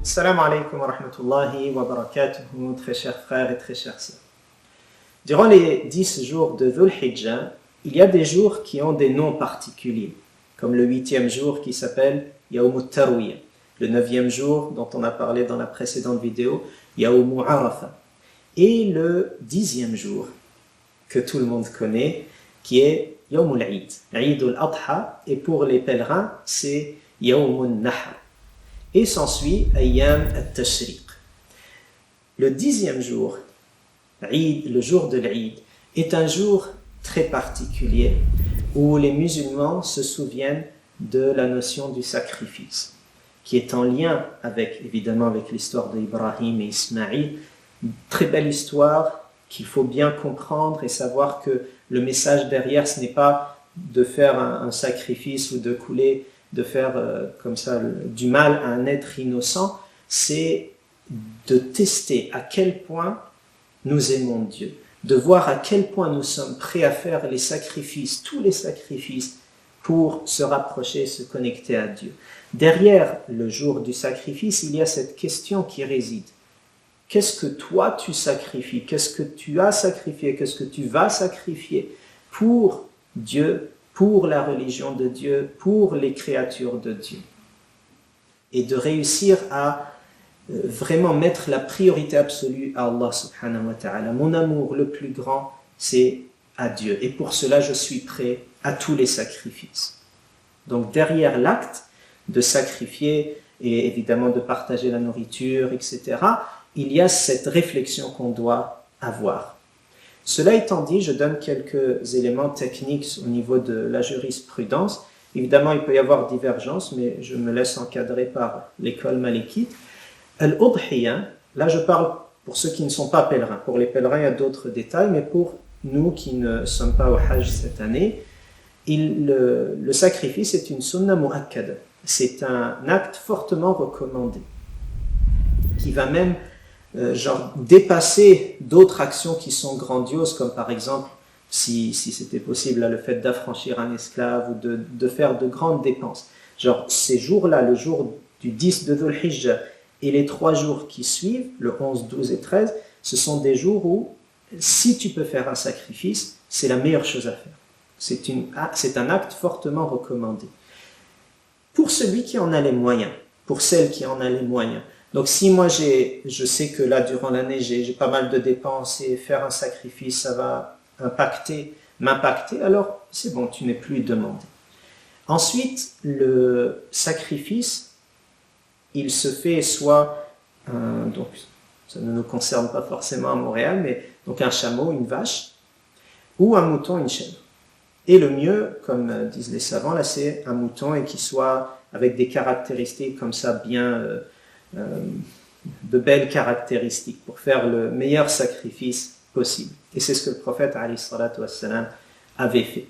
Salam alaikum wa rahmatullahi wa barakatuhu, très chers frères et très chères sœurs. Durant les 10 jours de Dhul Hijjah, il y a des jours qui ont des noms particuliers, comme le 8e jour qui s'appelle Yawm al-Tarwiyah, le 9e jour dont on a parlé dans la précédente vidéo, Yawm Arafah, et le 10e jour que tout le monde connaît, qui est Yawm al-Eid, Eid al-Adha, et pour les pèlerins, c'est Yawm al-Nahr. Et s'ensuit Ayyam al-Tashriq. Le 10e jour, le jour de l'Eid, est un jour très particulier où les musulmans se souviennent de la notion du sacrifice, qui est en lien évidemment avec l'histoire d'Ibrahim et Ismaïl. Une très belle histoire qu'il faut bien comprendre et savoir que le message derrière, ce n'est pas de faire un sacrifice ou de faire comme ça du mal à un être innocent, c'est de tester à quel point nous aimons Dieu, de voir à quel point nous sommes prêts à faire les sacrifices, tous les sacrifices, pour se rapprocher, se connecter à Dieu. Derrière le jour du sacrifice, il y a cette question qui réside. Qu'est-ce que toi tu sacrifies? Qu'est-ce que tu as sacrifié? Qu'est-ce que tu vas sacrifier pour Dieu, pour la religion de Dieu, pour les créatures de Dieu? Et de réussir à vraiment mettre la priorité absolue à Allah subhanahu wa ta'ala. Mon amour le plus grand, c'est à Dieu. Et pour cela, je suis prêt à tous les sacrifices. Donc derrière l'acte de sacrifier et évidemment de partager la nourriture, etc., il y a cette réflexion qu'on doit avoir. Cela étant dit, je donne quelques éléments techniques au niveau de la jurisprudence. Évidemment, il peut y avoir divergence, mais je me laisse encadrer par l'école malikite. Al-Udhiyah, là je parle pour ceux qui ne sont pas pèlerins. Pour les pèlerins, il y a d'autres détails, mais pour nous qui ne sommes pas au Hajj cette année, le sacrifice est une sunna mu'akkada. C'est un acte fortement recommandé, qui va même dépasser d'autres actions qui sont grandioses, comme par exemple, si c'était possible, là, le fait d'affranchir un esclave ou de faire de grandes dépenses. Ces jours-là, le jour du 10 de Dhul Hijjah et les 3 jours qui suivent, le 11, 12 et 13, ce sont des jours où, si tu peux faire un sacrifice, c'est la meilleure chose à faire. C'est un acte fortement recommandé. Pour celui qui en a les moyens, pour celle qui en a les moyens. Donc si moi je sais que là durant l'année j'ai pas mal de dépenses et faire un sacrifice ça va m'impacter, alors c'est bon, tu n'es plus demandé. Ensuite, le sacrifice, il se fait soit, donc ça ne nous concerne pas forcément à Montréal, mais donc un chameau, une vache, ou un mouton, une chèvre. Et le mieux, comme disent les savants, là c'est un mouton et qui soit avec des caractéristiques comme ça bien... de belles caractéristiques pour faire le meilleur sacrifice possible. Et c'est ce que le prophète alayhi salatu wassalam avait fait.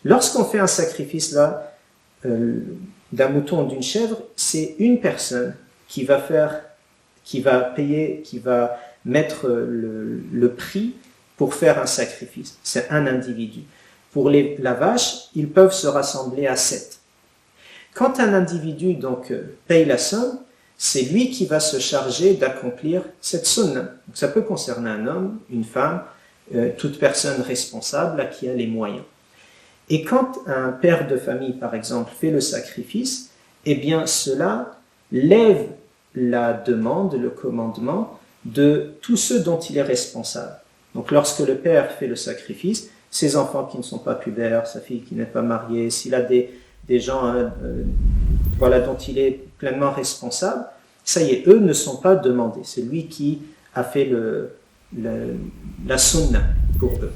Lorsqu'on fait un sacrifice là, d'un mouton ou d'une chèvre, c'est une personne qui va payer, qui va mettre le prix pour faire un sacrifice. C'est un individu. Pour la vache, ils peuvent se rassembler à 7. Quand un individu donc paye la somme, c'est lui qui va se charger d'accomplir cette sunna. Donc ça peut concerner un homme, une femme, toute personne responsable qui a les moyens. Et quand un père de famille, par exemple, fait le sacrifice, eh bien cela lève la demande, le commandement de tous ceux dont il est responsable. Donc lorsque le père fait le sacrifice, ses enfants qui ne sont pas pubères, sa fille qui n'est pas mariée, s'il a des gens dont il est pleinement responsable, ça y est, eux ne sont pas demandés. C'est lui qui a fait la sunna pour eux.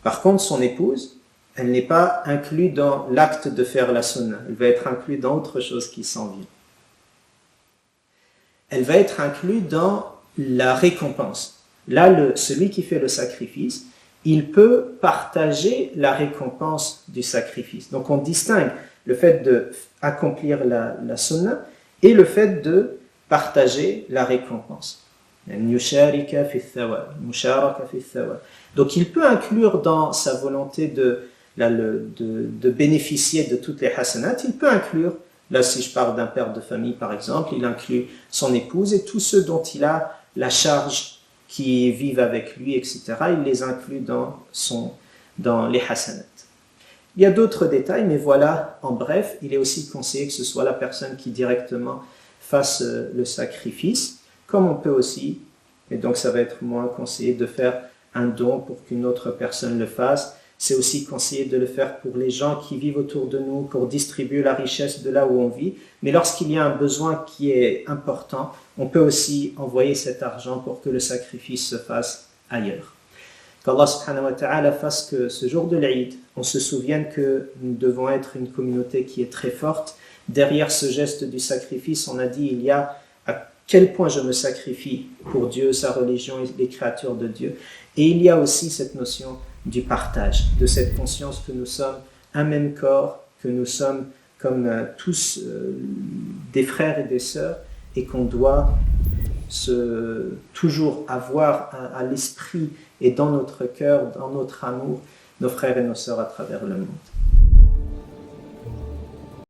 Par contre, son épouse, elle n'est pas inclue dans l'acte de faire la sunna. Elle va être inclue dans autre chose qui s'en vient. Elle va être inclue dans la récompense. Là, celui qui fait le sacrifice, il peut partager la récompense du sacrifice. Donc on distingue le fait d'accomplir la sunna et le fait de partager la récompense. Donc il peut inclure dans sa volonté de bénéficier de toutes les hasanat, il peut inclure Là, si je parle d'un père de famille, par exemple, il inclut son épouse et tous ceux dont il a la charge qui vivent avec lui, etc. Il les inclut dans les hasanat. Il y a d'autres détails, mais voilà, en bref, il est aussi conseillé que ce soit la personne qui directement fasse le sacrifice, comme on peut aussi, et donc ça va être moins conseillé de faire un don pour qu'une autre personne le fasse. C'est aussi conseillé de le faire pour les gens qui vivent autour de nous, pour distribuer la richesse de là où on vit. Mais lorsqu'il y a un besoin qui est important, on peut aussi envoyer cet argent pour que le sacrifice se fasse ailleurs. Qu'Allah subhanahu wa ta'ala fasse que ce jour de l'Eid, on se souvienne que nous devons être une communauté qui est très forte. Derrière ce geste du sacrifice, on a dit, il y a à quel point je me sacrifie pour Dieu, sa religion et les créatures de Dieu. Et il y a aussi cette notion du partage, de cette conscience que nous sommes un même corps, que nous sommes comme tous des frères et des sœurs, et qu'on doit toujours avoir à l'esprit et dans notre cœur, dans notre amour, nos frères et nos sœurs à travers le monde.